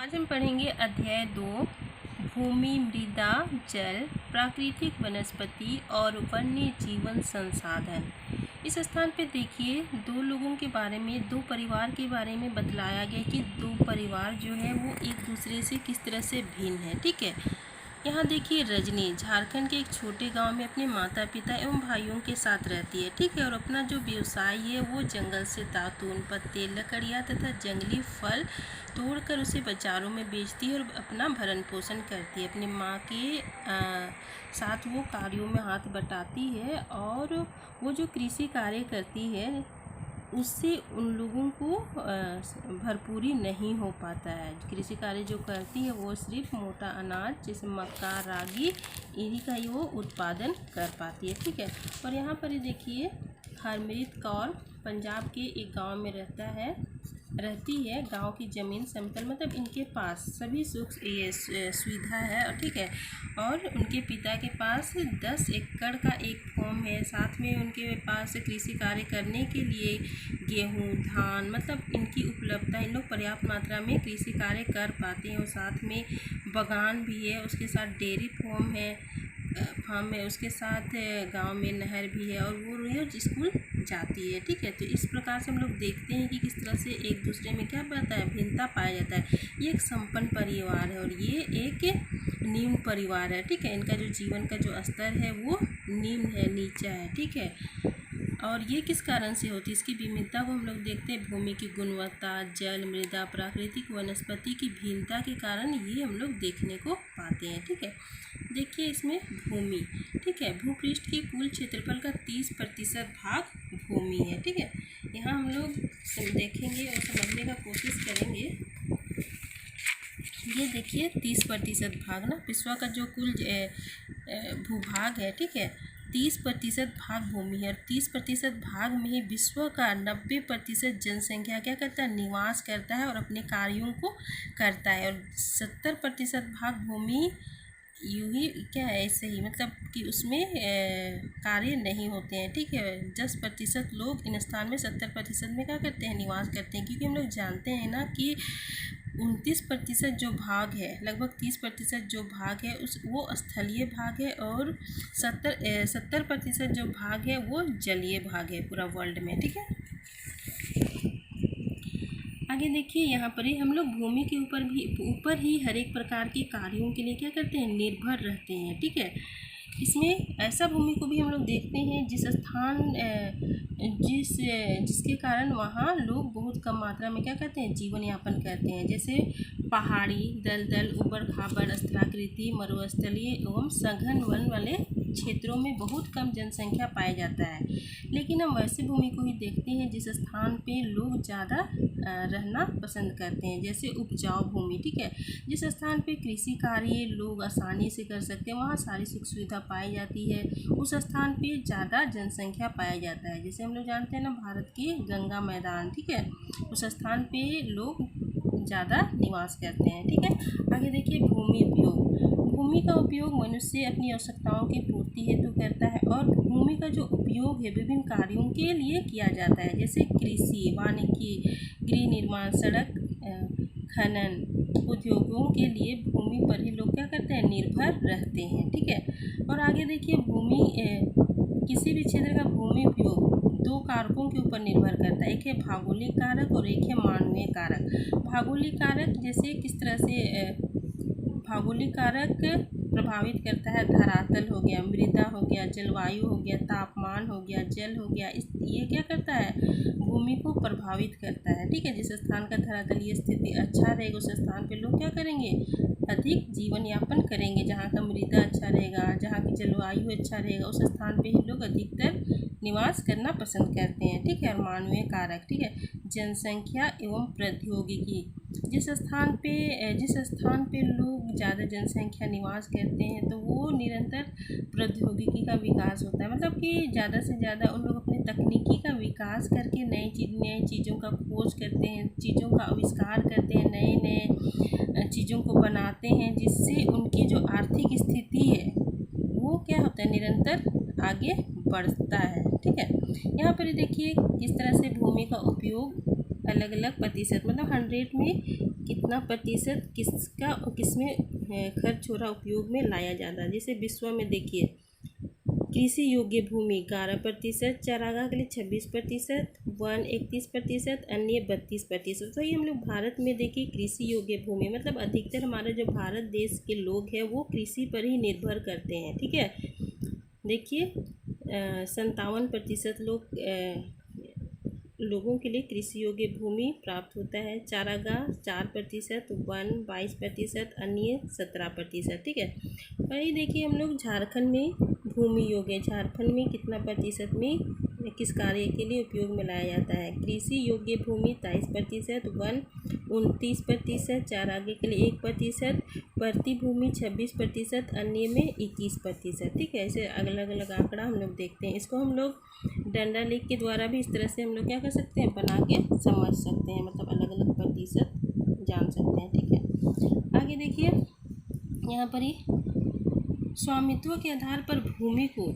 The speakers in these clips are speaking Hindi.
आज हम पढ़ेंगे अध्याय 2 भूमि, मृदा, जल, प्राकृतिक वनस्पति और वन्य जीवन संसाधन। इस स्थान पे देखिए दो लोगों के बारे में, दो परिवार के बारे में बतलाया गया कि दो परिवार जो है वो एक दूसरे से किस तरह से भिन्न है। ठीक है, यहाँ देखिए रजनी झारखंड के एक छोटे गांव में अपने माता पिता एवं भाइयों के साथ रहती है। ठीक है, और अपना जो व्यवसाय है वो जंगल से दातून, पत्ते, लकड़ियाँ तथा जंगली फल तोड़कर उसे बाजारों में बेचती है और अपना भरण पोषण करती है। अपनी माँ के साथ वो कार्यों में हाथ बटाती है और वो जो कृषि कार्य करती है उससे उन लोगों को भरपूरी नहीं हो पाता है। कृषि कार्य जो करती है वो सिर्फ मोटा अनाज जैसे मक्का, रागी, इन्हीं का ही वो उत्पादन कर पाती है। ठीक है, और यहाँ पर ये देखिए हरमरीत कौर पंजाब के एक गांव में रहती है। गांव की ज़मीन समतल, मतलब इनके पास सभी सुख सुविधा है। और ठीक है, और उनके पिता के पास 10 एकड़ का एक फॉर्म है। साथ में उनके पास कृषि कार्य करने के लिए गेहूं, धान, मतलब इनकी उपलब्धता, इन लोग पर्याप्त मात्रा में कृषि कार्य कर पाते हैं। और साथ में बागान भी है, उसके साथ डेयरी फार्म है, उसके साथ गांव में नहर भी है और वो रोज स्कूल जाती है। ठीक है, तो इस प्रकार से हम लोग देखते हैं कि किस तरह से एक दूसरे में क्या पाता है, भिन्नता पाया जाता है। ये एक संपन्न परिवार है और ये एक निम्न परिवार है। ठीक है, इनका जो जीवन का जो स्तर है वो निम्न है, नीचा है। ठीक है, और ये किस कारण से होती है, इसकी विभिन्नता को हम लोग देखते हैं। भूमि की गुणवत्ता, जल, मृदा, प्राकृतिक वनस्पति की भिन्नता के कारण ये हम लोग देखने को पाते हैं। ठीक है, देखिए इसमें भूमि, ठीक है, भूपृष्ठ के कुल क्षेत्रफल का 30% भाग भूमि है। ठीक है, यहाँ हम लोग देखेंगे और समझने का कोशिश करेंगे। ये देखिए 30% भाग ना, विश्व का जो कुल भूभाग है, ठीक है, 30% भाग भूमि है और 30% भाग में ही विश्व का 90% जनसंख्या क्या करता है, निवास करता है और अपने कार्यों को करता है। और 70% भाग भूमि यूँ ही क्या है, ऐसे ही, मतलब कि उसमें कार्य नहीं होते हैं। ठीक है, 10% लोग इन स्थान में 70% में क्या करते हैं, निवास करते हैं। क्योंकि हम लोग जानते हैं ना कि 29% जो भाग है, लगभग 30% जो भाग है वो स्थलीय भाग है और 70% जो भाग है वो जलीय भाग है पूरा वर्ल्ड में। ठीक है, आगे देखिए यहाँ पर ही हम लोग भूमि के ऊपर ही हर एक प्रकार के कार्यों के लिए क्या करते हैं, निर्भर रहते हैं। ठीक है, इसमें ऐसा भूमि को भी हम लोग देखते हैं जिसके कारण वहाँ लोग बहुत कम मात्रा में क्या करते हैं, जीवन यापन करते हैं। जैसे पहाड़ी, दलदल, ऊबड़ खाबड़, स्थलाकृति, मरुस्थलीय एवं सघन वन वाले क्षेत्रों में बहुत कम जनसंख्या पाया जाता है। लेकिन हम वैसे भूमि को ही देखते हैं जिस स्थान पे लोग ज़्यादा रहना पसंद करते हैं, जैसे उपजाऊ भूमि। ठीक है, जिस स्थान पे कृषि कार्य लोग आसानी से कर सकते हैं, वहाँ सारी सुख सुविधा पाई जाती है, उस स्थान पे ज़्यादा जनसंख्या पाया जाता है। जैसे हम लोग जानते हैं ना, भारत के गंगा मैदान, ठीक है, उस स्थान पे लोग ज़्यादा निवास करते हैं। ठीक है, आगे देखिए भूमि उपयोग। भूमि का उपयोग मनुष्य अपनी आवश्यकताओं की पूर्ति हेतु करता है और भूमि का जो उपयोग है विभिन्न कार्यों के लिए किया जाता है, जैसे कृषि, वानिकी, गृह निर्माण, सड़क खनन, उद्योगों के लिए भूमि पर ही लोग क्या करते हैं, निर्भर रहते हैं। ठीक है, और आगे देखिए किसी भी क्षेत्र का भूमि उपयोग दो कारकों के ऊपर निर्भर करता है, एक है भौगोलिक कारक और एक है मानवीय कारक। भौगोलिक कारक जैसे किस तरह से भौगोलिक कारक प्रभावित करता है, धरातल हो गया, मृदा हो गया, जलवायु हो गया, तापमान हो गया, जल हो गया, ये क्या करता है, भूमि को प्रभावित करता है। ठीक है, जिस स्थान का धरातलीय स्थिति अच्छा रहेगा उस स्थान पे लोग क्या करेंगे, अधिक जीवन यापन करेंगे। जहाँ का मृदा अच्छा रहेगा, जहाँ की जलवायु अच्छा रहेगा, उस स्थान पे ही लोग अधिकतर निवास करना पसंद करते हैं। ठीक है, और मानवीय कारक, ठीक है, जनसंख्या एवं प्रौद्योगिकी। जिस स्थान पे लोग ज़्यादा जनसंख्या निवास करते हैं तो वो निरंतर प्रौद्योगिकी का विकास होता है, मतलब कि ज़्यादा से ज़्यादा उन लोग अपने तकनीकी का विकास करके नई चीज़ों का खोज करते हैं, चीज़ों का आविष्कार करते हैं, नए चीज़ों को बनाते हैं, जिससे उनकी जो आर्थिक स्थिति है वो क्या होता है, निरंतर आगे बढ़ता है। ठीक है, यहाँ पर देखिए किस तरह से भूमि का उपयोग अलग अलग प्रतिशत, मतलब 100 में कितना प्रतिशत किसका और किसमें खर्च हो रहा, उपयोग में लाया जाता है। जैसे विश्व में देखिए, कृषि योग्य भूमि 11%, चारागाह के लिए 26%, वन 31%, अन्य 32%। तो ये हम लोग भारत में देखिए कृषि योग्य भूमि, मतलब अधिकतर हमारा जो भारत देश के लोग हैं वो कृषि पर ही निर्भर करते हैं। ठीक है, देखिए 57% लोगों के लिए कृषि योग्य भूमि प्राप्त होता है। चारागाह 4%, वन 22%, अन्य 17%। ठीक है, वही देखिए हम लोग झारखंड में भूमि योग्य, झारखंड में कितना प्रतिशत में किस कार्य के लिए उपयोग में लाया जाता है। कृषि योग्य भूमि 23%, वन 29%, चारागाह के लिए 1%, प्रति भूमि 26%, अन्य में 21%। ठीक है, ऐसे अलग अलग आंकड़ा हम लोग देखते हैं। इसको हम लोग डंडा लेख के द्वारा भी इस तरह से हम लोग क्या कर सकते हैं, बना के समझ सकते हैं, मतलब अलग अलग प्रतिशत जान सकते हैं। ठीक है, आगे देखिए यहाँ पर ही स्वामित्व के आधार पर भूमि को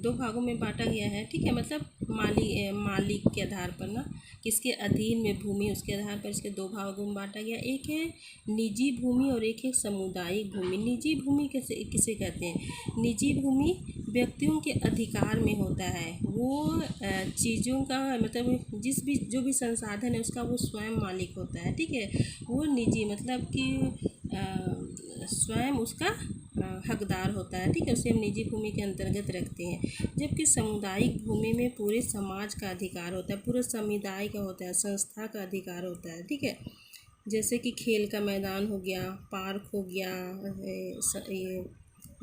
दो भागों में बांटा गया है। ठीक है, मतलब मालिक के आधार पर ना, किसके अधीन में भूमि, उसके आधार पर इसके दो भागों में बांटा गया। एक है निजी भूमि और एक है सामुदायिक भूमि। निजी भूमि किसे कहते हैं? निजी भूमि व्यक्तियों के अधिकार में होता है, वो चीज़ों का मतलब जो भी संसाधन है उसका वो स्वयं मालिक होता है। ठीक है, वो निजी मतलब कि स्वयं उसका हकदार होता है। ठीक है, उसे हम निजी भूमि के अंतर्गत रखते हैं। जबकि सामुदायिक भूमि में पूरे समाज का अधिकार होता है, पूरे समुदाय का होता है, संस्था का अधिकार होता है। ठीक है, जैसे कि खेल का मैदान हो गया, पार्क हो गया,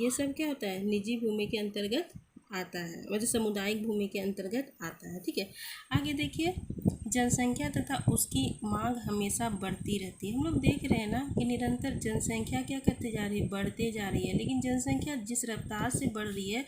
ये सब क्या होता है, निजी भूमि के अंतर्गत आता है, मतलब सामुदायिक भूमि के अंतर्गत आता है। ठीक है, आगे देखिए जनसंख्या तथा उसकी मांग हमेशा बढ़ती रहती है। हम लोग देख रहे हैं ना कि निरंतर जनसंख्या क्या करती जा रही है, बढ़ते जा रही है, लेकिन जनसंख्या जिस रफ्तार से बढ़ रही है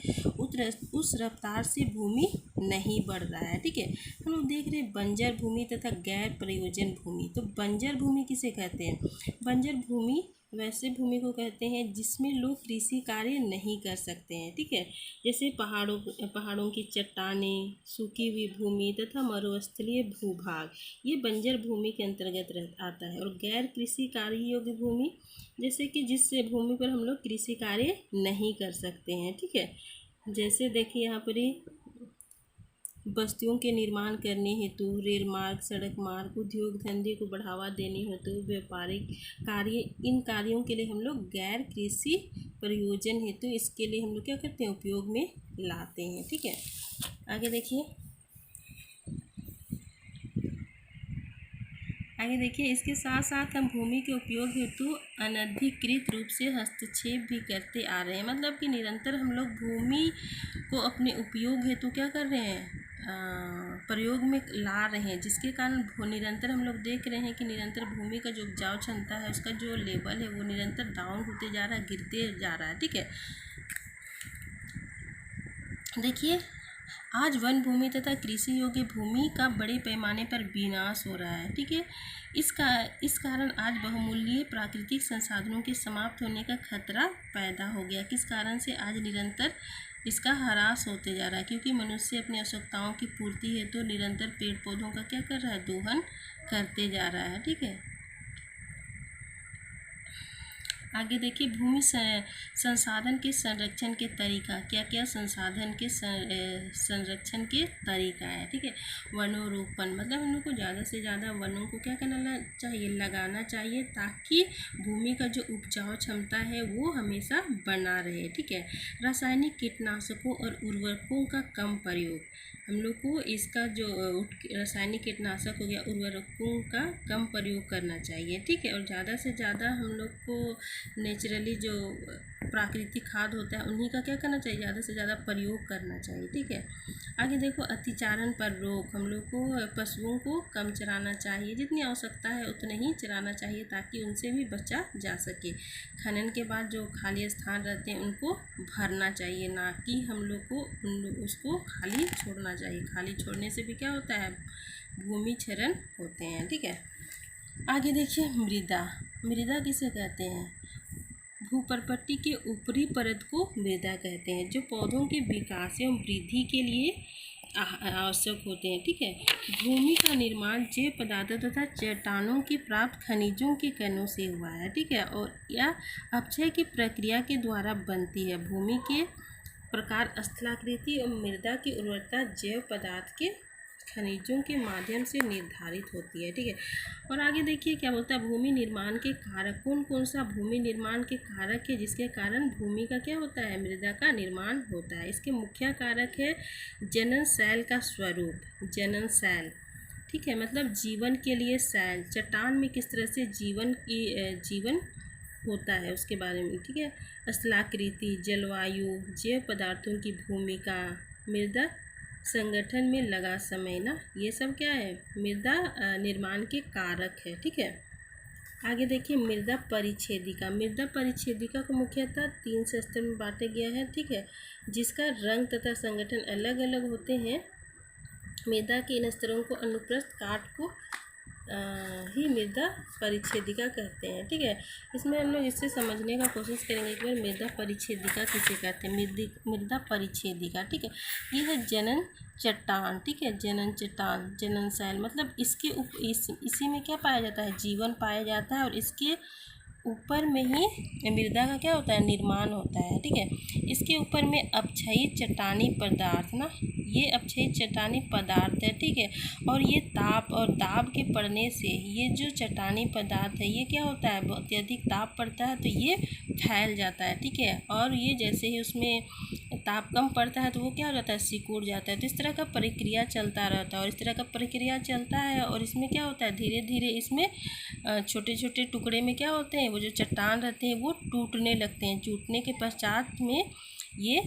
उस रफ्तार से भूमि नहीं बढ़ रहा है। ठीक है, हम लोग देख रहे हैं बंजर भूमि तथा गैर प्रयोजन भूमि। तो बंजर भूमि किसे कहते हैं? बंजर भूमि वैसे भूमि को कहते हैं जिसमें लोग कृषि कार्य नहीं कर सकते हैं। ठीक है, जैसे पहाड़ों की चट्टानें, सूखी हुई भूमि तथा मरुस्थलीय भूभाग, ये बंजर भूमि के अंतर्गत आता है। और गैर कृषि कार्य योग्य भूमि, जैसे कि जिस भूमि पर हम लोग कृषि कार्य नहीं कर सकते हैं। ठीक है, जैसे देखिए यहाँ पर ही बस्तियों के निर्माण करने हेतु, रेल मार्ग, सड़क मार्ग, उद्योग धंधे को बढ़ावा देने हेतु, व्यापारिक कार्य, इन कार्यों के लिए हम लोग गैर कृषि प्रयोजन हेतु इसके लिए हम लोग क्या करते हैं, उपयोग में लाते हैं। ठीक है, आगे देखिए इसके साथ साथ हम भूमि के उपयोग हेतु अनधिकृत रूप से हस्तक्षेप भी करते आ रहे हैं। मतलब कि निरंतर हम लोग भूमि को अपने उपयोग हेतु क्या कर रहे हैं, प्रयोग में ला रहे हैं, जिसके कारण निरंतर हम लोग देख रहे हैं कि निरंतर भूमि का जो उपजाऊ क्षमता है, उसका जो लेवल है वो निरंतर डाउन होते जा रहा है, गिरते जा रहा है। ठीक है, देखिए आज वन भूमि तथा कृषि योग्य भूमि का बड़े पैमाने पर विनाश हो रहा है। ठीक है, इस कारण आज बहुमूल्य प्राकृतिक संसाधनों के समाप्त होने का खतरा पैदा हो गया। किस कारण से? आज निरंतर इसका ह्रास होते जा रहा है, क्योंकि मनुष्य अपनी आवश्यकताओं की पूर्ति हेतु निरंतर पेड़ पौधों का क्या कर रहा है, दोहन करते जा रहा है। ठीक है, आगे देखिए भूमि संसाधन के संरक्षण के तरीका, क्या क्या संसाधन के संरक्षण के तरीका है। ठीक है, वनोरोपण, मतलब हम लोग को ज़्यादा से ज़्यादा वनों को क्या करना चाहिए, लगाना चाहिए, ताकि भूमि का जो उपजाऊ क्षमता है वो हमेशा बना रहे। ठीक है, रासायनिक कीटनाशकों और उर्वरकों का कम प्रयोग, हम लोग को इसका जो रासायनिक कीटनाशक हो गया, उर्वरकों का कम प्रयोग करना चाहिए। ठीक है, और ज़्यादा से ज़्यादा हम लोग को नेचुरली जो प्राकृतिक खाद होता है उन्हीं का क्या करना चाहिए, ज़्यादा से ज़्यादा प्रयोग करना चाहिए। ठीक है, आगे देखो अतिचारण पर रोक, हम लोग को पशुओं को कम चराना चाहिए, जितनी आवश्यकता है उतने ही चराना चाहिए ताकि उनसे भी बचा जा सके। खनन के बाद जो खाली स्थान रहते हैं उनको भरना चाहिए, ना कि हम लोग को उसको खाली छोड़ना चाहिए। खाली छोड़ने से भी क्या होता है, भूमि क्षरण होते हैं। ठीक है, आगे देखिए मृदा किसे कहते हैं? भूपर्पट्टी के ऊपरी परत को मृदा कहते हैं, जो पौधों के विकास एवं वृद्धि के लिए आवश्यक होते हैं। ठीक है, भूमि का निर्माण जैव पदार्थों तथा चट्टानों के प्राप्त खनिजों के कणों से हुआ है। ठीक है, और यह अपक्षय की प्रक्रिया के द्वारा बनती है। भूमि के प्रकार, स्थलाकृति और मृदा की उर्वरता जैव पदार्थ के खनिजों के माध्यम से निर्धारित होती है। ठीक है, और आगे देखिए क्या बोलता है, भूमि निर्माण के कारक। कौन कौन सा भूमि निर्माण के कारक है जिसके कारण भूमि का क्या होता है, मृदा का निर्माण होता है। इसके मुख्य कारक है जनन शैल का स्वरूप। जनन शैल, ठीक है, मतलब जीवन के लिए शैल, चट्टान में किस तरह से जीवन होता है उसके बारे में। ठीक है, स्थलाकृति, जलवायु, जैव पदार्थों की भूमिका, मृदा संगठन में लगा समय ना, ये सब क्या है, मृदा निर्माण के कारक है। ठीक है, आगे देखिए मृदा परिच्छेदिका। मृदा परिच्छेदिका को मुख्यतः 3 स्तर में बांटा गया है। ठीक है, जिसका रंग तथा संगठन अलग अलग होते हैं। मृदा के इन स्तरों को अनुप्रस्थ काट को ही मृदा परिच्छेदिका कहते हैं। ठीक है, इसमें हम लोग इससे समझने का कोशिश करेंगे एक बार, मृदा परिच्छेदिका किसे कहते हैं। मृदा परिच्छेदिका, ठीक है, ये है जनन चट्टान। ठीक है, जनन चट्टान, जनन शैल, मतलब इसके इसी में क्या पाया जाता है, जीवन पाया जाता है, और इसके ऊपर में ही मृदा का क्या होता है, निर्माण होता है। ठीक है, इसके ऊपर में अपक्षयी चट्टानी पदार्थ ना, ये अपक्षयी चट्टानी पदार्थ है। ठीक है, और ये ताप और दाब के पड़ने से ये जो चट्टानी पदार्थ है ये क्या होता है, अत्यधिक ताप पड़ता है तो ये फैल जाता है। ठीक है, और ये जैसे ही उसमें ताप कम पड़ता है तो वो क्या हो जाता है, सिकुड़ जाता है। तो इस तरह का प्रक्रिया चलता रहता है, और इस तरह का प्रक्रिया चलता है, और इसमें क्या होता है, धीरे धीरे इसमें छोटे छोटे टुकड़े में क्या होते हैं, वो जो चट्टान रहते हैं वो टूटने लगते हैं। टूटने के पश्चात में ये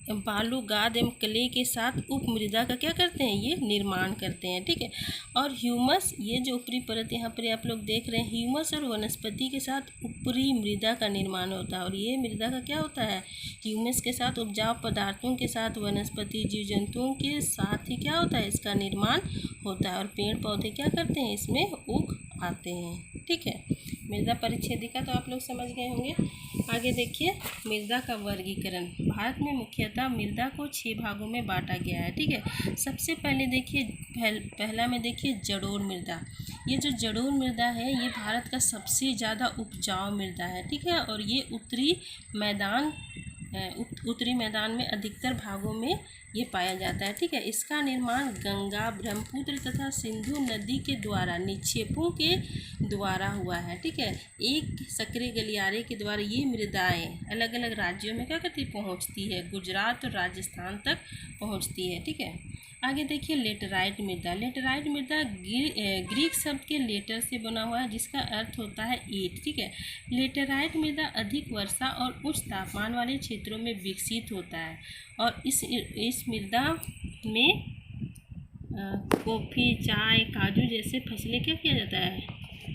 बालू, गाद एवं क्ले के साथ उपमृदा का क्या करते हैं, ये निर्माण करते हैं। ठीक है, और ह्यूमस, ये जो ऊपरी परत यहाँ पर आप लोग देख रहे हैं, ह्यूमस और वनस्पति के साथ ऊपरी मृदा का निर्माण होता है। और ये मृदा का क्या होता है, ह्यूमस के साथ उपजाऊ पदार्थों के साथ वनस्पति जीव जंतुओं के साथ ही क्या होता है, इसका निर्माण होता है, और पेड़ पौधे क्या करते हैं, इसमें उग आते हैं। ठीक है, मृदा परिच्छेदिका तो आप लोग समझ गए होंगे। आगे देखिए मृदा का वर्गीकरण। भारत में मुख्यतः मृदा को 6 भागों में बांटा गया है। ठीक है, सबसे पहले देखिए पहला में देखिए जड़ोल मृदा। ये जो जड़ोल मृदा है ये भारत का सबसे ज़्यादा उपजाऊ मृदा है। ठीक है, और ये उत्तरी मैदान में अधिकतर भागों में ये पाया जाता है। ठीक है, इसका निर्माण गंगा, ब्रह्मपुत्र तथा सिंधु नदी के द्वारा निक्षेपों के द्वारा हुआ है। ठीक है, एक सक्रिय गलियारे के द्वारा ये मृदाएं अलग अलग राज्यों में क्या करती, पहुंचती है, गुजरात और राजस्थान तक पहुंचती है। ठीक है, आगे देखिए लेटराइट मृदा। लेटराइट मृदा ग्रीक शब्द के लेटर से बना हुआ है जिसका अर्थ होता है ईंट। ठीक है, लेटराइट मृदा अधिक वर्षा और उच्च तापमान वाले क्षेत्रों में विकसित होता है, और इस मृदा में कॉफ़ी, चाय, काजू जैसे फसलें क्या किया जाता है,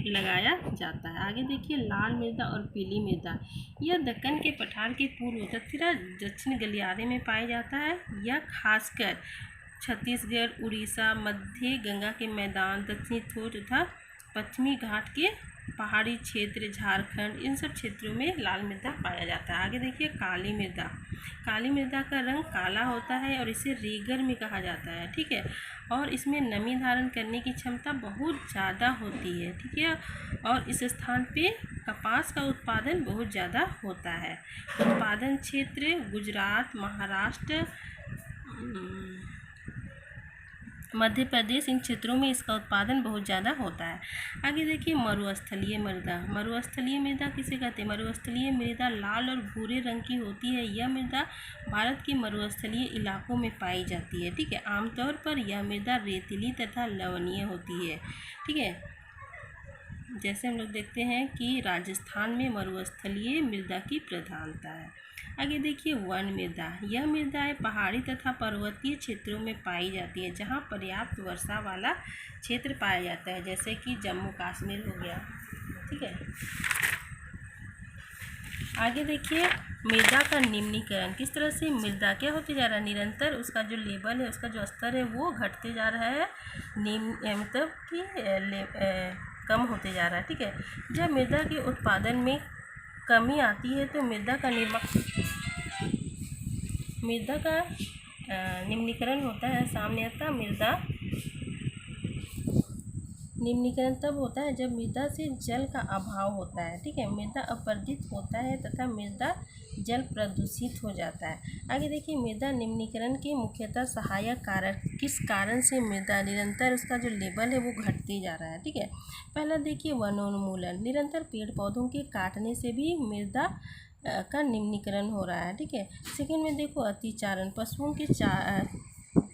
लगाया जाता है। आगे देखिए लाल मृदा और पीली मृदा। यह दक्कन के पठार के पूर्व तथा दक्षिण गलियारे में पाया जाता है। यह खासकर छत्तीसगढ़, उड़ीसा, मध्य गंगा के मैदान, दक्षिणी छोर तथा पश्चिमी घाट के पहाड़ी क्षेत्र, झारखंड, इन सब क्षेत्रों में लाल मृदा पाया जाता है। आगे देखिए काली मृदा। काली मृदा का रंग काला होता है और इसे रीगर में कहा जाता है। ठीक है, और इसमें नमी धारण करने की क्षमता बहुत ज़्यादा होती है। ठीक है, और इस स्थान पे कपास का उत्पादन बहुत ज़्यादा होता है। उत्पादन क्षेत्र गुजरात, महाराष्ट्र, मध्य प्रदेश, इन क्षेत्रों में इसका उत्पादन बहुत ज़्यादा होता है। आगे देखिए मरुस्थलीय मृदा। मरुस्थलीय मृदा किसे कहते हैं, मरुस्थलीय मृदा लाल और भूरे रंग की होती है। यह मृदा भारत के मरुस्थलीय इलाकों में पाई जाती है। ठीक है, आमतौर पर यह मृदा रेतीली तथा लवणीय होती है। ठीक है, जैसे हम लोग देखते हैं कि राजस्थान में मरुस्थलीय मृदा की प्रधानता है। आगे देखिए वन मृदा। यह मृदाएं पहाड़ी तथा पर्वतीय क्षेत्रों में पाई जाती है जहां पर्याप्त वर्षा वाला क्षेत्र पाया जाता है, जैसे कि जम्मू कश्मीर हो गया। ठीक है, आगे देखिए मृदा का निम्नीकरण। किस तरह से मृदा क्या होते जा रहा है, निरंतर उसका जो लेवल है, उसका जो स्तर है वो घटते जा रहा है, मतलब कि कम होते जा रहा है। ठीक है, जब मृदा के उत्पादन में कमी आती है तो मृदा का निम्नीकरण होता है सामान्यतः मृदा निम्नीकरण तब होता है जब मृदा से जल का अभाव होता है। ठीक है, मृदा अपरदित होता है तथा मृदा जल प्रदूषित हो जाता है। आगे देखिए, मृदा निम्नीकरण के मुख्यतः सहायक कारक किस कारण से मृदा निरंतर उसका जो लेवल है वो घटते जा रहा है। ठीक है, पहला देखिए वनोन्मूलन, निरंतर पेड़ पौधों के काटने से भी मृदा का निम्नीकरण हो रहा है। ठीक है, सेकेंड में देखो अतिचारण, पशुओं के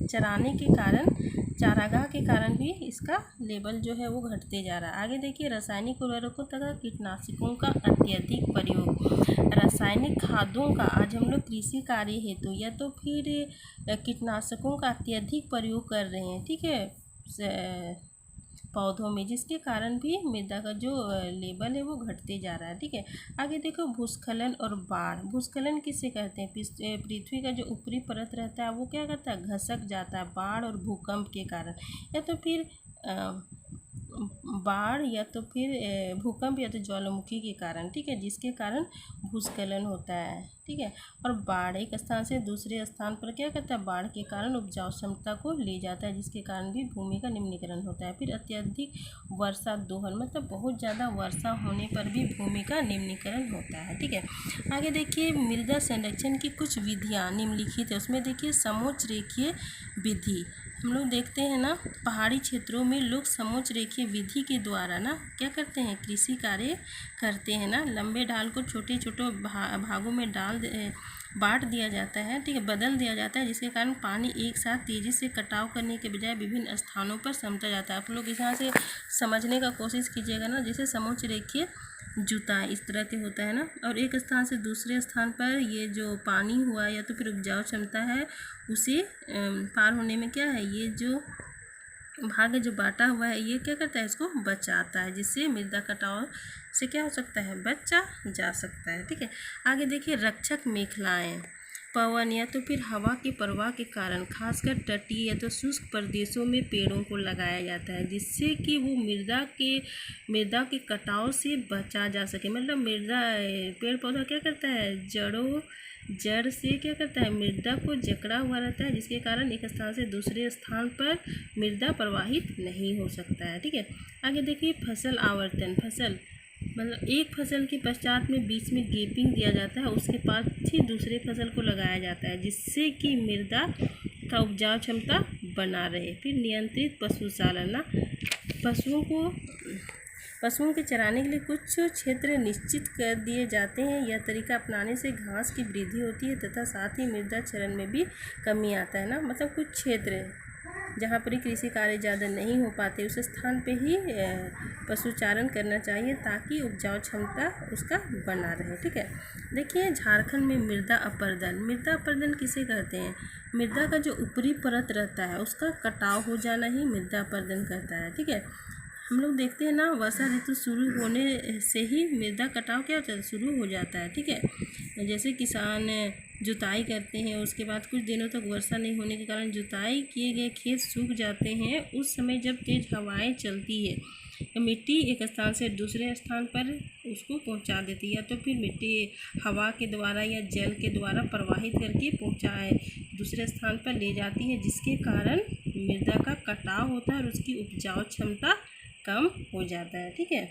चराने के कारण, चारागाह के कारण भी इसका लेवल जो है वो घटते जा रहा है। आगे देखिए रासायनिक उर्वरकों तथा कीटनाशकों का अत्यधिक प्रयोग, रासायनिक खादों का आज हम लोग कृषि कार्य हेतु या तो फिर कीटनाशकों का अत्यधिक प्रयोग कर रहे हैं। ठीक है, पौधों में, जिसके कारण भी मृदा का जो लेवल है वो घटते जा रहा है। ठीक है, आगे देखो भूस्खलन और बाढ़। भूस्खलन किसे कहते हैं? पृथ्वी का जो ऊपरी परत रहता है वो क्या करता है, घसक जाता है बाढ़ और भूकंप के कारण, या तो फिर बाढ़ या तो फिर भूकंप या तो ज्वालामुखी के कारण। ठीक है, जिसके कारण भूस्खलन होता है। ठीक है, और बाढ़ एक स्थान से दूसरे स्थान पर क्या करता है, बाढ़ के कारण उपजाऊ क्षमता को ले जाता है, जिसके कारण भी भूमि का निम्नीकरण होता है। फिर अत्यधिक वर्षा दोहन, मतलब बहुत ज़्यादा वर्षा होने पर भी भूमि का निम्नीकरण होता है। ठीक है, आगे देखिए मृदा संरक्षण की कुछ विधियाँ निम्नलिखित है। उसमें देखिए समोच्च रेखीय विधि, हम लोग देखते हैं ना पहाड़ी क्षेत्रों में लोग समोच्च रेखीय विधि के द्वारा ना क्या करते हैं, कृषि कार्य करते हैं ना। लंबे ढाल को छोटे छोटे भागों में बांट दिया जाता है। ठीक है, बदल दिया जाता है, जिसके कारण पानी एक साथ तेज़ी से कटाव करने के बजाय विभिन्न स्थानों पर समता जाता है। आप लोग यहाँ से समझने का कोशिश कीजिएगा ना, जैसे समोच्च रेखीय जुताई इस तरह के होता है ना, और एक स्थान से दूसरे स्थान पर ये जो पानी हुआ या तो फिर उपजाऊ क्षमता है उसे पार होने में क्या है, ये जो भाग जो बांटा हुआ है ये क्या करता है, इसको बचाता है, जिससे मृदा कटाव से क्या हो सकता है, बचा जा सकता है। ठीक है, आगे देखिए रक्षक मेखलाएँ, पवन या तो फिर हवा के प्रवाह के कारण खासकर तटीय या तो शुष्क प्रदेशों में पेड़ों को लगाया जाता है, जिससे कि वो मृदा के कटाव से बचा जा सके। मतलब पेड़ पौधा क्या करता है, जड़ से क्या करता है, मृदा को जकड़ा हुआ रहता है, जिसके कारण एक स्थान से दूसरे स्थान पर मृदा प्रवाहित नहीं हो सकता है। ठीक है, आगे देखिए फसल आवर्तन, मतलब एक फसल के पश्चात में बीच में गैपिंग दिया जाता है, उसके बाद ही दूसरे फसल को लगाया जाता है, जिससे कि मृदा का उपजाऊ क्षमता बना रहे। फिर नियंत्रित पशुचालन ना, पशुओं के चराने के लिए कुछ क्षेत्र निश्चित कर दिए जाते हैं। यह तरीका अपनाने से घास की वृद्धि होती है तथा साथ ही मृदा क्षरण में भी कमी आता है ना। मतलब कुछ क्षेत्र जहाँ पर कृषि कार्य ज़्यादा नहीं हो पाते उस स्थान पे ही पशुचारण करना चाहिए, ताकि उपजाऊ क्षमता उसका बना रहे। ठीक है, देखिए झारखंड में मृदा अपरदन किसे कहते हैं, मृदा का जो ऊपरी परत रहता है उसका कटाव हो जाना ही मृदा अपरदन कहता है। ठीक है, हम लोग देखते हैं ना वर्षा ऋतु शुरू होने से ही मृदा कटाव क्या होता है, शुरू हो जाता है। ठीक है, जैसे किसान जुताई करते हैं, उसके बाद कुछ दिनों तक वर्षा नहीं होने के कारण जुताई किए गए खेत सूख जाते हैं। उस समय जब तेज हवाएं चलती है तो मिट्टी एक स्थान से दूसरे स्थान पर उसको पहुंचा देती है, या तो फिर मिट्टी हवा के द्वारा या जल के द्वारा प्रवाहित करके दूसरे स्थान पर ले जाती है, जिसके कारण मृदा का कटाव होता है और उसकी उपजाऊ क्षमता कम हो जाता है। ठीक है,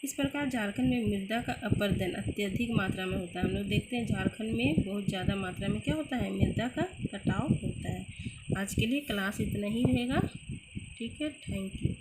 इस प्रकार झारखंड में मृदा का अपरदन अत्यधिक मात्रा में होता है। हम लोग देखते हैं झारखंड में बहुत ज़्यादा मात्रा में क्या होता है, मृदा का कटाव होता है। आज के लिए क्लास इतना ही रहेगा। ठीक है, थैंक यू।